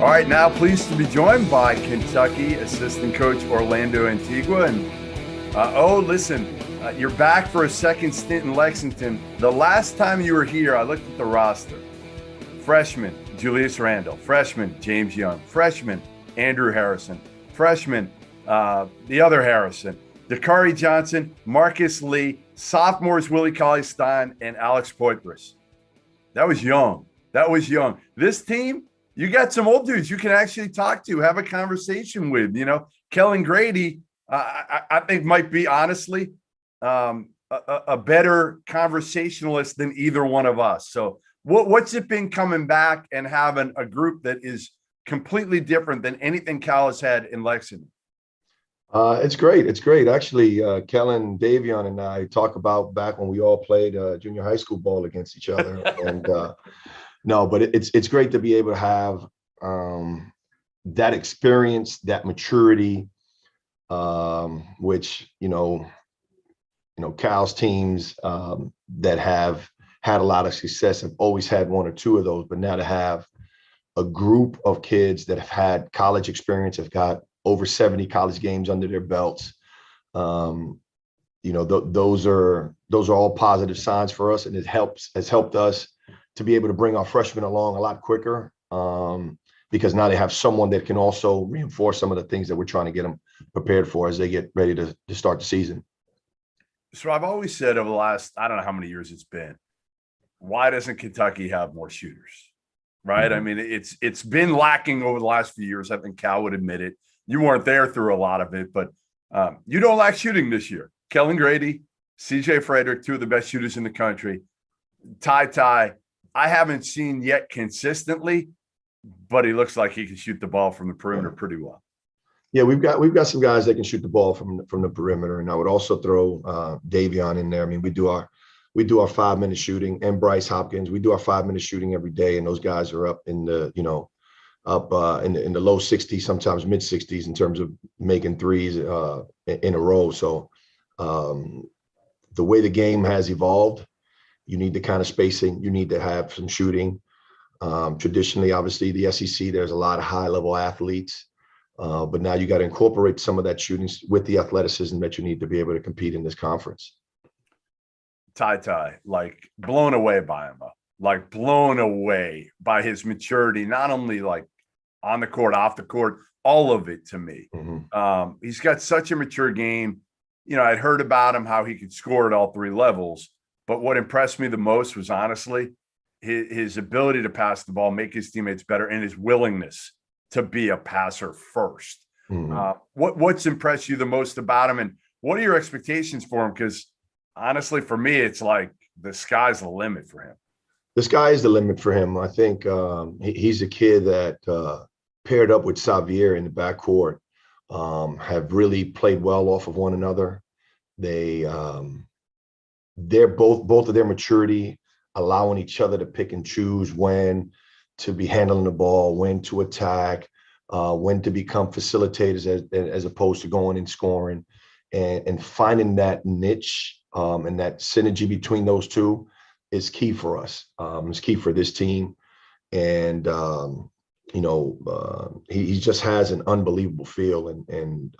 All right, now pleased to be joined by Kentucky assistant coach Orlando Antigua. And listen, you're back for a second stint in Lexington. The last time you were here, I looked at the roster. Freshman, Julius Randle. Freshman, James Young. Freshman, Andrew Harrison. Freshman, the other Harrison. Dakari Johnson, Marcus Lee. Sophomores, Willie Cauley-Stein, and Alex Poitras. That was young. This team, you got some old dudes you can actually talk to, have a conversation with. Kellen Grady, I think might be honestly a better conversationalist than either one of us. So what's it been coming back and having a group that is completely different than anything Cal has had in Lexington? It's great. Actually, Kellen, Davion, and I talk about back when we all played junior high school ball against each other. And no, but it's great to be able to have that experience, that maturity, which Cal's teams that have had a lot of success have always had one or two of those. But now to have a group of kids that have had college experience, have got over 70 college games under their belts. Those are all positive signs for us, and has helped us to be able to bring our freshmen along a lot quicker, because now they have someone that can also reinforce some of the things that we're trying to get them prepared for as they get ready to start the season. So I've always said over the last, I don't know how many years it's been, why doesn't Kentucky have more shooters? Right? Mm-hmm. I mean, it's been lacking over the last few years. I think Cal would admit it. You weren't there through a lot of it, but you don't lack shooting this year. Kellen Grady, CJ Frederick, two of the best shooters in the country. TyTy, I haven't seen yet consistently, but he looks like he can shoot the ball from the perimeter pretty well. Yeah, we've got some guys that can shoot the ball from the perimeter, and I would also throw Davion in there. I mean, we do our 5-minute shooting, and Bryce Hopkins. We do our 5-minute shooting every day, and those guys are up in the in the low 60s, sometimes mid 60s in terms of making threes in a row. So the way the game has evolved, you need the kind of spacing, you need to have some shooting. Traditionally, obviously, the SEC, there's a lot of high-level athletes, but now you got to incorporate some of that shooting with the athleticism that you need to be able to compete in this conference. TyTy, like blown away by him, like blown away by his maturity, not only like on the court, off the court, all of it to me. Mm-hmm. He's got such a mature game. I'd heard about him, how he could score at all three levels. But what impressed me the most was honestly his ability to pass the ball, make his teammates better, and his willingness to be a passer first. Mm-hmm. What's impressed you the most about him, and what are your expectations for him? Because honestly, for me, it's like the sky's the limit for him. The sky is the limit for him. I think he's a kid that paired up with Xavier in the backcourt, have really played well off of one another. They're both of their maturity, allowing each other to pick and choose when to be handling the ball, when to attack, when to become facilitators as opposed to going and scoring, and finding that niche and that synergy between those two is key for us. It's key for this team. And, he just has an unbelievable feel and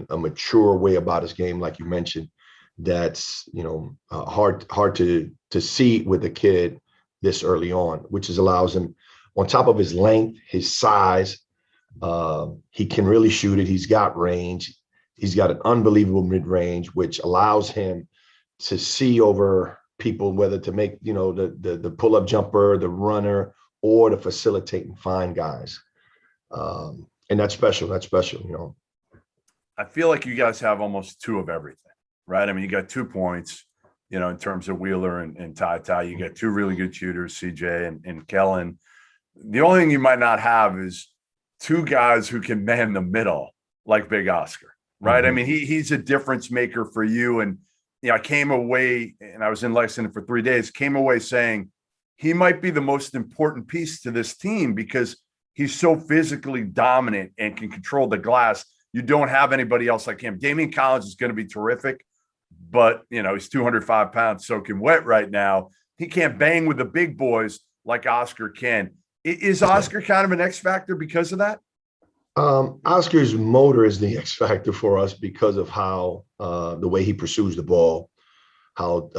a mature way about his game, like you mentioned, that's, hard to see with a kid this early on, which allows him, on top of his length, his size, he can really shoot it. He's got range. He's got an unbelievable mid-range, which allows him to see over people, whether to make, the pull-up jumper, the runner, or to facilitate and find guys. And that's special. I feel like you guys have almost two of everything, right? I mean, you got 2 points, in terms of Wheeler and TyTy. You got two really good shooters, CJ and Kellen. The only thing you might not have is two guys who can man the middle like Big Oscar, right? Mm-hmm. I mean, he's a difference maker for you. And, I came away, and I was in Lexington for 3 days, came away saying he might be the most important piece to this team because he's so physically dominant and can control the glass. You don't have anybody else like him. Damian Collins is going to be terrific, but, he's 205 pounds soaking wet right now. He can't bang with the big boys like Oscar can. Is Oscar kind of an X factor because of that? Oscar's motor is the X factor for us because of how the way he pursues the ball, how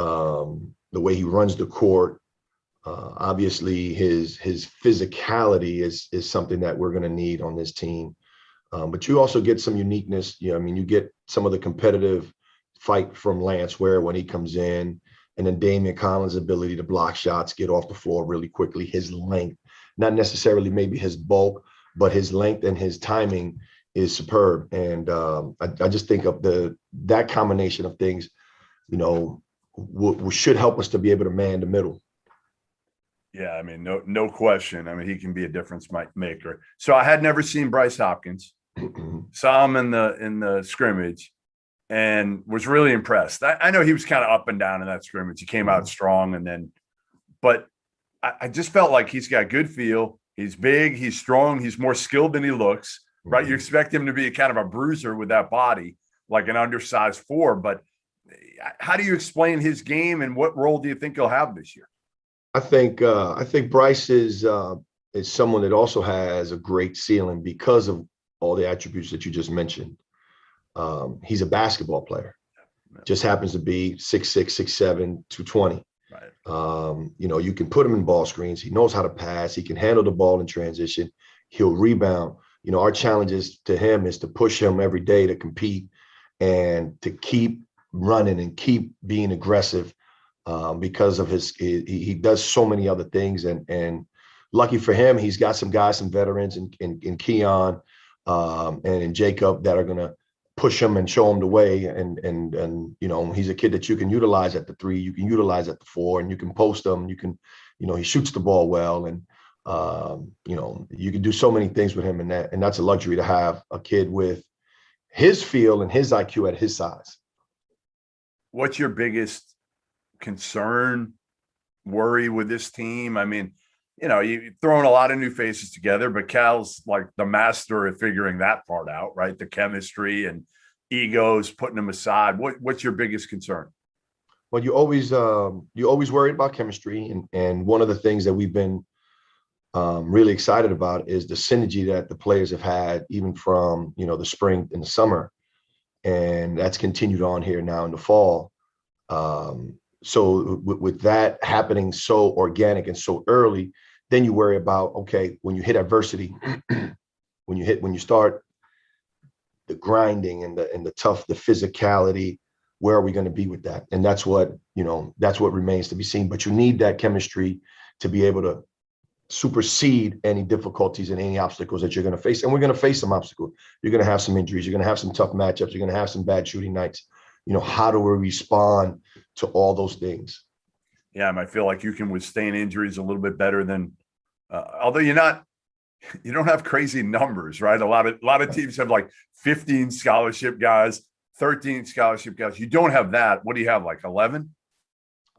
the way he runs the court. Obviously, his physicality is something that we're going to need on this team. But you also get some uniqueness. I mean, you get some of the competitive fight from Lance Ware when he comes in, and then Damian Collins' ability to block shots, get off the floor really quickly, his length, not necessarily maybe his bulk, but his length and his timing is superb. And I just think of that combination of things, should help us to be able to man the middle. Yeah, I mean, no question. I mean, he can be a difference maker. So I had never seen Bryce Hopkins. Saw him in the scrimmage and was really impressed. I know he was kind of up and down in that scrimmage. He came out strong, but I just felt like he's got good feel. He's big, he's strong, he's more skilled than he looks, right? You expect him to be kind of a bruiser with that body, like an undersized 4. But how do you explain his game, and what role do you think he'll have this year? I think Bryce is someone that also has a great ceiling because of all the attributes that you just mentioned. He's a basketball player, just happens to be 6'6", 6'7", 220. Right. You can put him in ball screens. He knows how to pass. He can handle the ball in transition. He'll rebound. Our challenges to him is to push him every day to compete and to keep running and keep being aggressive because of he does so many other things. And lucky for him, he's got some guys, some veterans in Keon and in Jacob that are going to push him and show him the way. And he's a kid that you can utilize at the 3, you can utilize at the 4, and you can post him. You can, he shoots the ball well, and you can do so many things with him, and that's a luxury to have a kid with his feel and his IQ at his size. What's your biggest concern, worry with this team? I mean, you're throwing a lot of new faces together, but Cal's like the master at figuring that part out, right? The chemistry and egos, putting them aside. What's your biggest concern? Well, you always worry about chemistry, and one of the things that we've been really excited about is the synergy that the players have had, even from the spring and the summer, and that's continued on here now in the fall. So with that happening so organic and so early, then you worry about, okay, when you hit adversity, when you start the grinding and the tough, the physicality, where are we going to be with that? And that's what remains to be seen. But you need that chemistry to be able to supersede any difficulties and any obstacles that you're going to face. And we're going to face some obstacles. You're going to have some injuries. You're going to have some tough matchups. You're going to have some bad shooting nights. How do we respond to all those things? Yeah, I feel like you can withstand injuries a little bit better than, although you don't have crazy numbers, right? A lot of teams have like 15 scholarship guys, 13 scholarship guys. You don't have that. What do you have, like 11?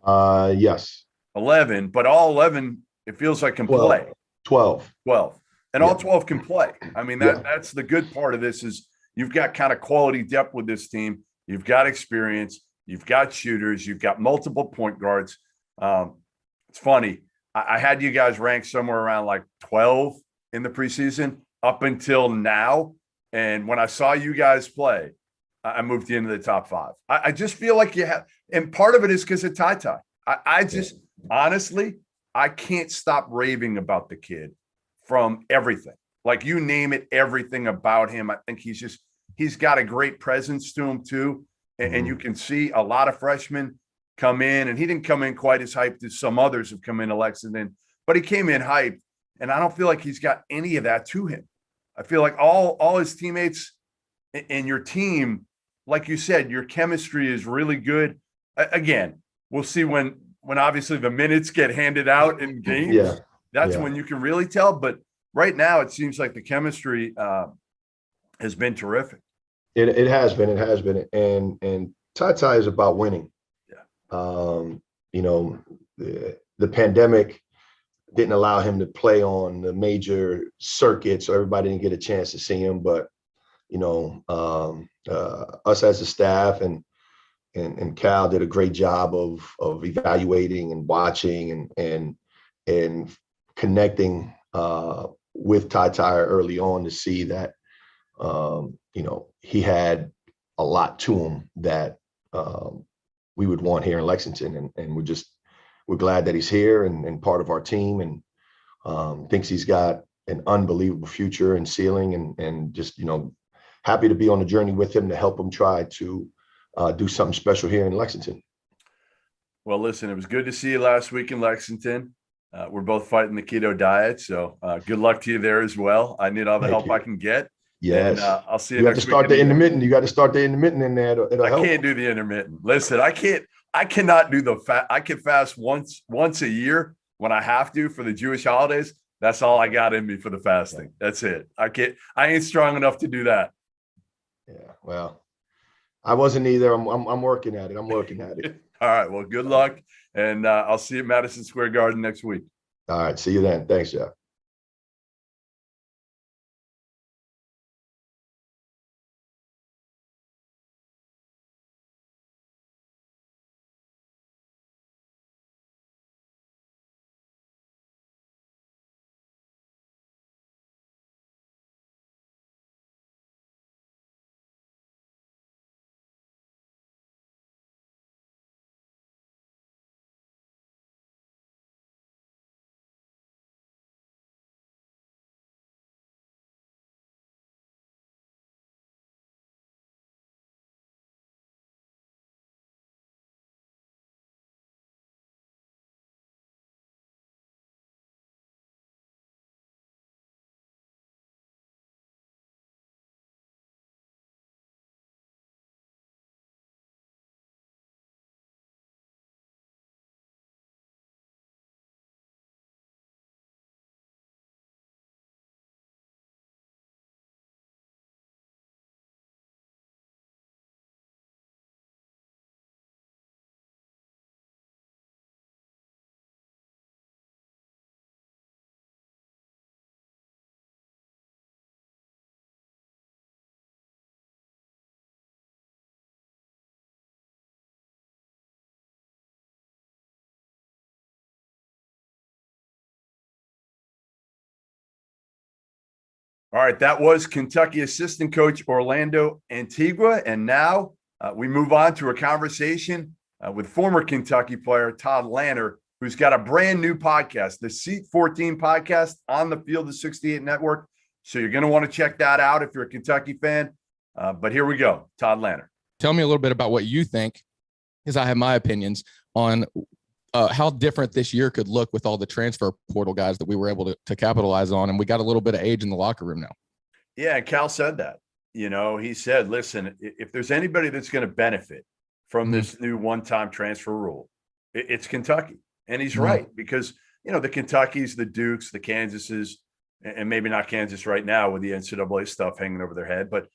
Yes. 11, but all 11, it feels like, can 12. play. 12. And all 12 can play. I mean, that's the good part of this is you've got kind of quality depth with this team. You've got experience. You've got shooters. You've got multiple point guards. It's funny. I had you guys ranked somewhere around like 12 in the preseason up until now. And when I saw you guys play, I moved you into the top 5. I just feel like you have, and part of it is because of TyTy. I just honestly, I can't stop raving about the kid from everything. Like, you name it, everything about him. I think he's got a great presence to him too. And you can see a lot of freshmen come in, and he didn't come in quite as hyped as some others have come into Lexington, but he came in hyped. And I don't feel like he's got any of that to him. I feel like all his teammates and your team, like you said, your chemistry is really good. Again, we'll see when obviously the minutes get handed out in games. Yeah. That's when you can really tell. But right now, it seems like the chemistry has been terrific. It has been. And TyTy is about winning. Yeah. The pandemic didn't allow him to play on the major circuits, so everybody didn't get a chance to see him. But us as a staff and Cal did a great job of evaluating and watching and connecting with TyTy early on to see that, he had a lot to him that we would want here in Lexington. And we're glad that he's here and part of our team, and thinks he's got an unbelievable future and ceiling, and just, happy to be on the journey with him to help him try to do something special here in Lexington. Well, listen, it was good to see you last week in Lexington. We're both fighting the keto diet, so good luck to you there as well. I need all the help I can get. Yes. And, I'll see you You have next to start week. the intermittent. You got to start the intermittent in there. It'll I help. can't do the intermittent. Listen, I cannot do the fast. I can fast once a year when I have to for the Jewish holidays. That's all I got in me for the fasting. That's it. I ain't strong enough to do that. Yeah. Well, I wasn't either. I'm working at it. I'm working at it. All right. Well, good luck. And I'll see you at Madison Square Garden next week. All right. See you then. Thanks, Jeff. All right, that was Kentucky assistant coach Orlando Antigua. And now we move on to a conversation with former Kentucky player Tod Lanter, who's got a brand new podcast, the Seat 14 podcast on the Field of 68 Network. So you're going to want to check that out if you're a Kentucky fan. But here we go, Tod Lanter. Tell me a little bit about what you think, because I have my opinions on how different this year could look with all the transfer portal guys that we were able to capitalize on. And we got a little bit of age in the locker room now. Yeah, and Cal said that. He said, listen, if there's anybody that's going to benefit from this new one-time transfer rule, it's Kentucky. And he's right, because, the Kentuckys, the Dukes, the Kansases, and maybe not Kansas right now with the NCAA stuff hanging over their head, but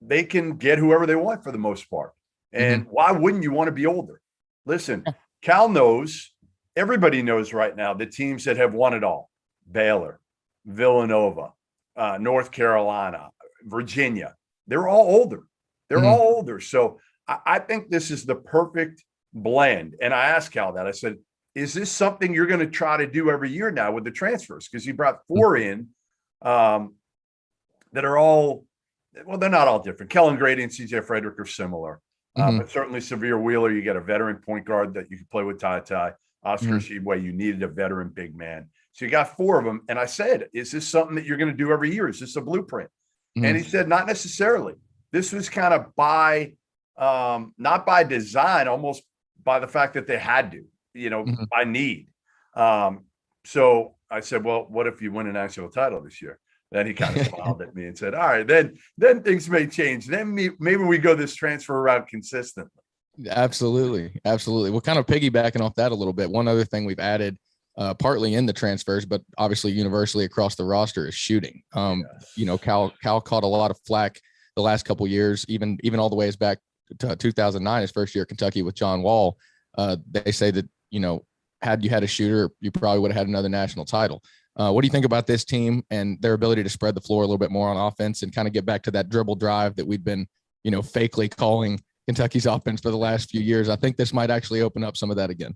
they can get whoever they want for the most part. And why wouldn't you want to be older? Listen, Cal knows, everybody knows right now, the teams that have won it all: Baylor, Villanova, North Carolina, Virginia. They're all older. All older. So I think this is the perfect blend. And I asked Cal that. I said, is this something you're going to try to do every year now with the transfers? Because you brought four in that are all, well, they're not all different. Kellen Grady and CJ Frederick are similar. But certainly Severe Wheeler, you get a veteran point guard that you can play with TyTy. Oscar Tshiebwe, you needed a veteran big man. So you got four of them. And I said, is this something that you're going to do every year? Is this a blueprint? And he said, not necessarily. This was kind of not by design, almost by the fact that they had to, by need. So I said, well, what if you win a national title this year? Then he kind of smiled at me and said, all right, then things may change. Then maybe we go this transfer route consistently. Absolutely. Absolutely. We're kind of piggybacking off that a little bit. One other thing we've added, partly in the transfers, but obviously universally across the roster, is shooting. Cal caught a lot of flack the last couple of years, even all the ways back to 2009, his first year at Kentucky with John Wall. They say that, had you had a shooter, you probably would have had another national title. What do you think about this team and their ability to spread the floor a little bit more on offense and kind of get back to that dribble drive that we've been, fakely calling Kentucky's offense for the last few years? I think this might actually open up some of that again.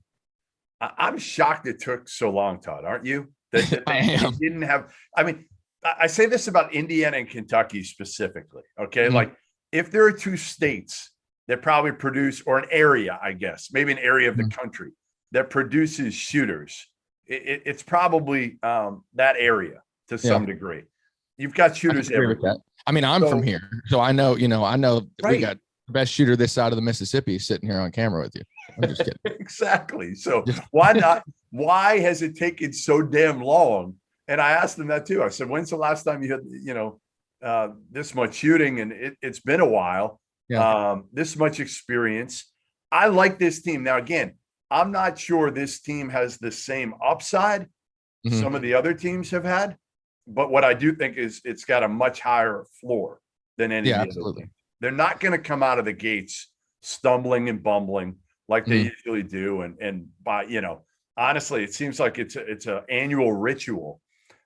I'm shocked it took so long, Todd, aren't you? that they didn't have. I mean, I say this about Indiana and Kentucky specifically. Okay. Mm-hmm. Like if there are two states that probably produce, or an area, I guess, maybe an area of the country that produces shooters, it's probably that area to some degree. You've got shooters everywhere. I mean, I'm from here, so I know, Right. We got the best shooter this side of the Mississippi sitting here on camera with you. I'm just kidding. Exactly. So why not? Why has it taken so damn long? And I asked them that too. I said, when's the last time you had, this much shooting? And it's been a while. Yeah. This much experience. I like this team. Now, again, I'm not sure this team has the same upside some of the other teams have had, but what I do think is it's got a much higher floor than any of the other teams. They're not going to come out of the gates stumbling and bumbling like they usually do. And by, honestly, it seems like it's an annual ritual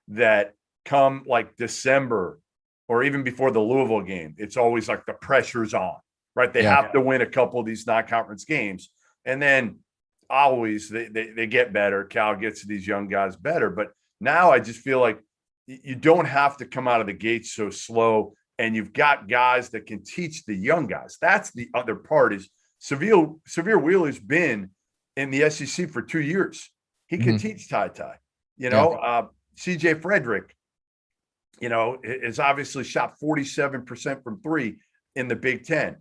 that come like December or even before the Louisville game, it's always like the pressure's on, right? They have to win a couple of these non-conference games. And then always they get better. Cal gets these young guys better. But now I just feel like you don't have to come out of the gates so slow. And you've got guys that can teach the young guys. That's the other part is Severe Wheeler's been in the SEC for 2 years. He can teach TyTy. CJ Frederick, has obviously shot 47% from three in the Big Ten.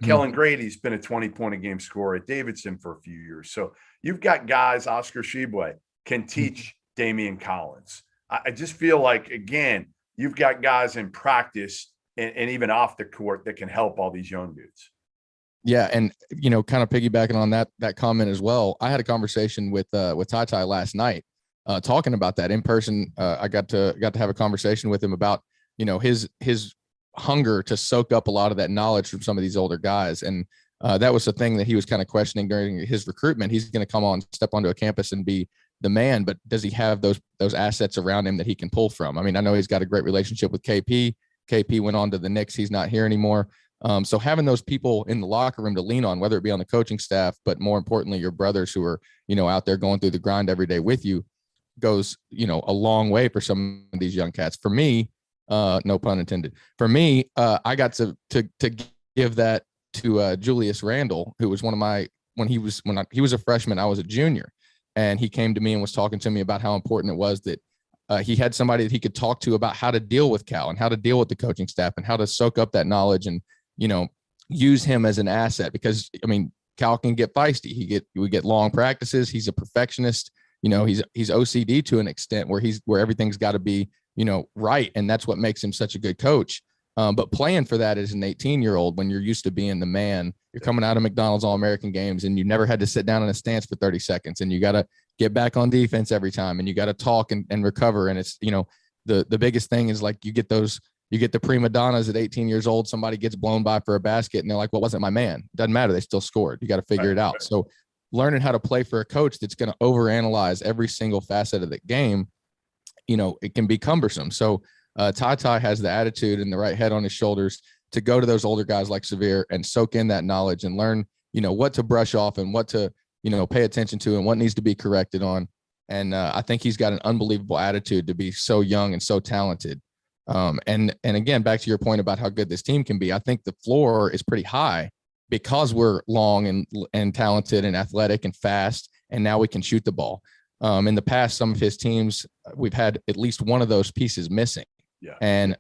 Kellen Grady's been a 20-point a game scorer at Davidson for a few years. So you've got guys, Oscar Shibwe can teach Damian Collins. I just feel like, again, you've got guys in practice and even off the court that can help all these young dudes. Yeah. And, kind of piggybacking on that comment as well, I had a conversation with TyTy last night, talking about that in person. I got to have a conversation with him about, his hunger to soak up a lot of that knowledge from some of these older guys. And that was the thing that he was kind of questioning during his recruitment. He's going to come on, step onto a campus and be the man, but does he have those assets around him that he can pull from? I mean, I know he's got a great relationship with KP. KP went on to the Knicks. He's not here anymore. So having those people in the locker room to lean on, whether it be on the coaching staff, but more importantly, your brothers who are, out there going through the grind every day with you, goes, a long way for some of these young cats. For me, no pun intended. For me, I got to give that to Julius Randle, who was when he was a freshman, I was a junior, and he came to me and was talking to me about how important it was that he had somebody that he could talk to about how to deal with Cal and how to deal with the coaching staff and how to soak up that knowledge and, use him as an asset, because I mean, Cal can get feisty. We get long practices. He's a perfectionist. He's OCD to an extent where everything's got to be, right. And that's what makes him such a good coach. But playing for that as an 18-year-old, when you're used to being the man, you're coming out of McDonald's All-American games and you never had to sit down in a stance for 30 seconds and you got to get back on defense every time and you got to talk and recover. And it's, the biggest thing is like you get the prima donnas at 18 years old, somebody gets blown by for a basket and they're like, well, wasn't my man. Doesn't matter. They still scored. You got to figure it out. Right. So learning how to play for a coach that's going to overanalyze every single facet of the game, it can be cumbersome. So TyTy has the attitude and the right head on his shoulders to go to those older guys like Severe and soak in that knowledge and learn, what to brush off and what to, pay attention to and what needs to be corrected on. And I think he's got an unbelievable attitude to be so young and so talented. And again, back to your point about how good this team can be, I think the floor is pretty high because we're long and talented and athletic and fast, and now we can shoot the ball. In the past, some of his teams, we've had at least one of those pieces missing. Yeah. And,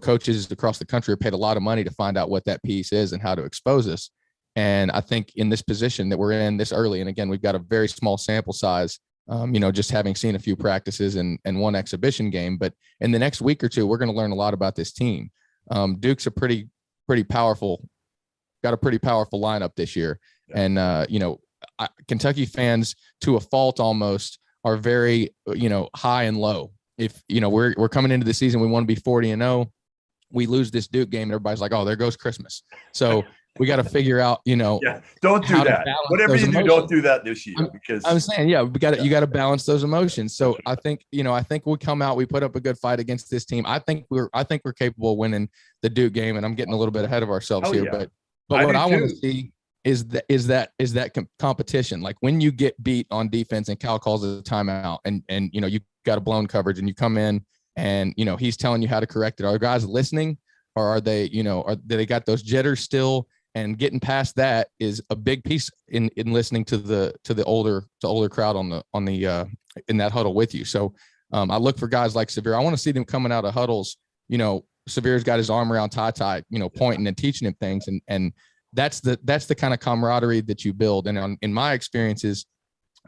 coaches across the country are paid a lot of money to find out what that piece is and how to expose us. And I think in this position that we're in this early, and again, we've got a very small sample size, just having seen a few practices and one exhibition game, but in the next week or two, we're going to learn a lot about this team. Duke's a pretty powerful, got a pretty powerful lineup this year. Yeah. And, Kentucky fans to a fault almost are very, high and low. If, we're coming into the season, we want to be 40-0. We lose this Duke game and everybody's like, oh, there goes Christmas. So we got to figure out, don't do that. Whatever you do, don't do that this year, because I'm saying, you got to balance those emotions. So I think we come out, we put up a good fight against this team. I think we're capable of winning the Duke game, and I'm getting a little bit ahead of ourselves here, but what I want to see is that competition. Like when you get beat on defense and Cal calls a timeout and you got a blown coverage and you come in and, he's telling you how to correct it. Are guys listening, or are they, do they got those jitters still? And getting past that is a big piece in listening to the older crowd on the in that huddle with you. So I look for guys like Severe. I want to see them coming out of huddles. Severe's got his arm around TyTy, pointing and teaching him things, and that's the kind of camaraderie that you build. And in my experiences,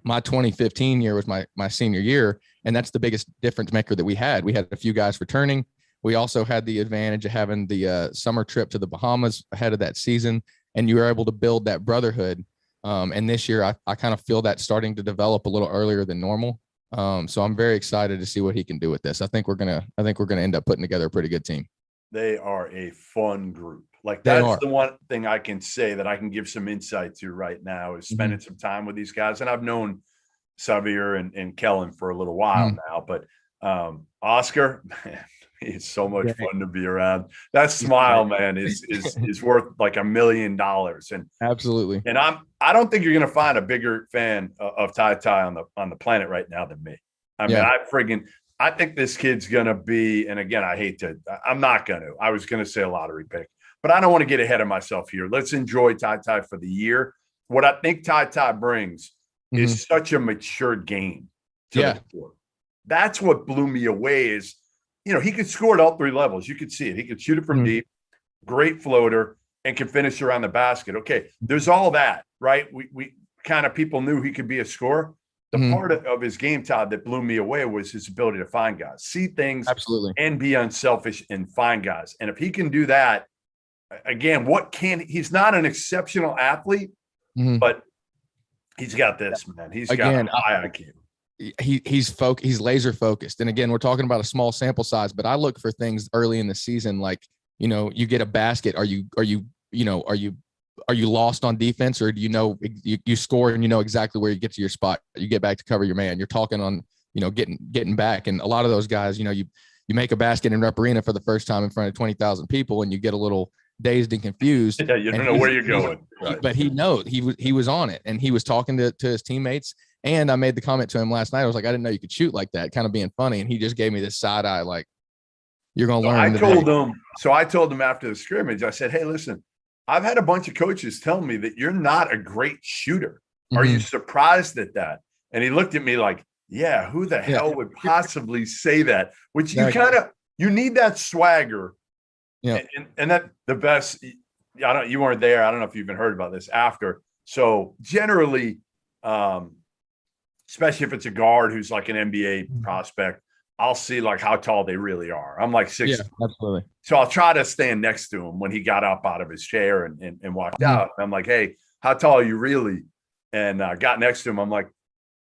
my 2015 year was my senior year, and that's the biggest difference maker that we had. We had a few guys returning. We also had the advantage of having the summer trip to the Bahamas ahead of that season, and you were able to build that brotherhood. And this year, I kind of feel that starting to develop a little earlier than normal. So I'm very excited to see what he can do with this. I think we're gonna end up putting together a pretty good team. They are a fun group. Like that's the one thing I can say that I can give some insight to right now is spending some time with these guys. And I've known Xavier and Kellen for a little while now, but Oscar, man, he's so much fun to be around. That smile, man, is worth like $1 million. And absolutely. And I don't think you're gonna find a bigger fan of TyTy on the planet right now than me. I mean, I think this kid's gonna be, and again, I was gonna say a lottery pick, but I don't want to get ahead of myself here. Let's enjoy TyTy for the year. What I think TyTy brings is such a matured game to the sport. That's what blew me away is, he could score at all three levels. You could see it. He could shoot it from deep, great floater, and can finish around the basket. Okay, there's all that, right? We kind of people knew he could be a scorer. The part of his game, Todd, that blew me away was his ability to find guys, see things, and be unselfish and find guys. And if he can do that, again, he's not an exceptional athlete, but he's got this, man. He's got a high IQ. He's laser focused. And again, we're talking about a small sample size, but I look for things early in the season, like, you get a basket. Are you lost on defense, or do you score and exactly where you get to your spot? You get back to cover your man. You're talking on, getting back. And a lot of those guys, you make a basket in Rep Arena for the first time in front of 20,000 people, and you get a little dazed and confused. Yeah, you don't know where you're going. Right. But he was on it, and he was talking to his teammates. And I made the comment to him last night. I was like, I didn't know you could shoot like that, kind of being funny. And he just gave me this side eye, like, you're going to learn. I told him after the scrimmage, I said, hey, listen, I've had a bunch of coaches tell me that you're not a great shooter. Are you surprised at that? And he looked at me like, yeah, who the hell would possibly say that? Which you need that swagger. Yeah. And that the best, you weren't there. I don't know if you've even heard about this after. So generally, especially if it's a guard who's like an NBA prospect, I'll see like how tall they really are. I'm like 6'. Yeah, absolutely. So I'll try to stand next to him when he got up out of his chair and walked out. I'm like, hey, how tall are you really? And I got next to him. I'm like,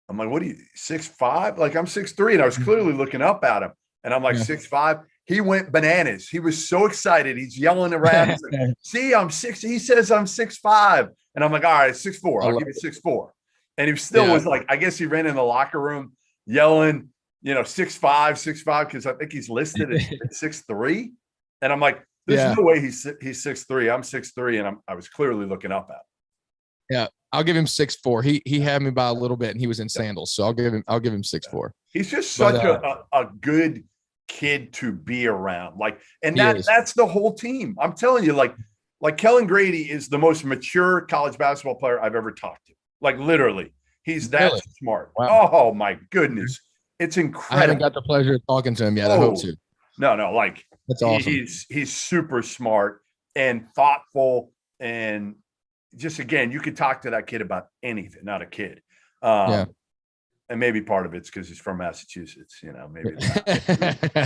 what are you, 6'5"? Like I'm 6'3", and I was clearly looking up at him. And I'm like 6'5". He went bananas. He was so excited. He's yelling around. He's like, see, I'm 6. He says I'm 6'5". And I'm like, all right, 6'4". I'll give you 6'4". And he still was like, I guess he ran in the locker room yelling, 6'5", because I think he's listed at 6'3". And I'm like, there's no way he's 6'3". I'm 6'3", and I was clearly looking up at him. Yeah, I'll give him 6'4". He had me by a little bit, and he was in sandals, so I'll give him 6'4". He's just such a good kid to be around. Like, and that's the whole team. I'm telling you, like Kellen Grady is the most mature college basketball player I've ever talked to. Like literally, he's that smart. Wow. Oh my goodness, it's incredible. I haven't got the pleasure of talking to him yet. I hope to. No, like that's awesome. He's super smart and thoughtful, and just again, you could talk to that kid about anything. Not a kid. And maybe part of it's because he's from Massachusetts. Maybe.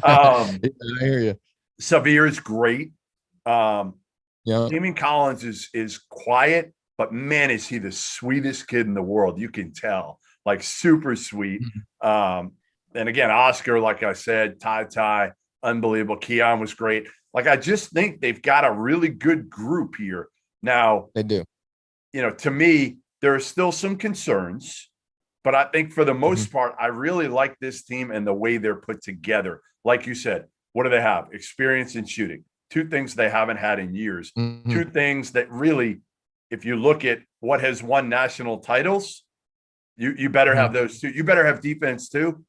I hear you. Xavier is great. Damien Collins is quiet. But man, is he the sweetest kid in the world. You can tell, like super sweet. And again, Oscar, like I said, TyTy, unbelievable. Keon was great. Like, I just think they've got a really good group here. Now, they do. To me, there are still some concerns, but I think for the most part, I really like this team and the way they're put together. Like you said, what do they have? Experience in shooting. 2 things they haven't had in years. 2 things that really, if you look at what has won national titles, you better have those 2. You better have defense too.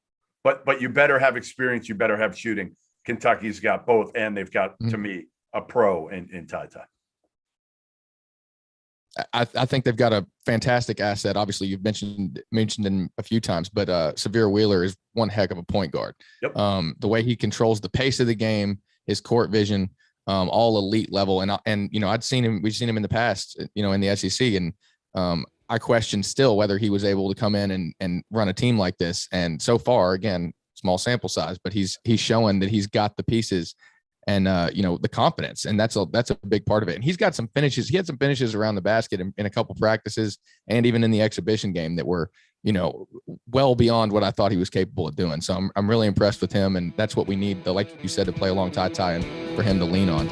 but you better have experience. You better have shooting. Kentucky's got both, and they've got, to me, a pro in TyTy. I think they've got a fantastic asset. Obviously, you've mentioned him a few times, but Severe Wheeler is one heck of a point guard. Yep. The way he controls the pace of the game, his court vision, all elite level. And you know, we've seen him in the past, you know, in the SEC, and I question still whether he was able to come in and run a team like this. And so far, again, small sample size, but he's showing that he's got the pieces and you know, the confidence, and that's a big part of it. And he's got some finishes. He had some finishes around the basket in a couple practices and even in the exhibition game that were, you know, well beyond what I thought he was capable of doing. So I'm really impressed with him, and that's what we need, like you said, to play along TyTy and for him to lean on.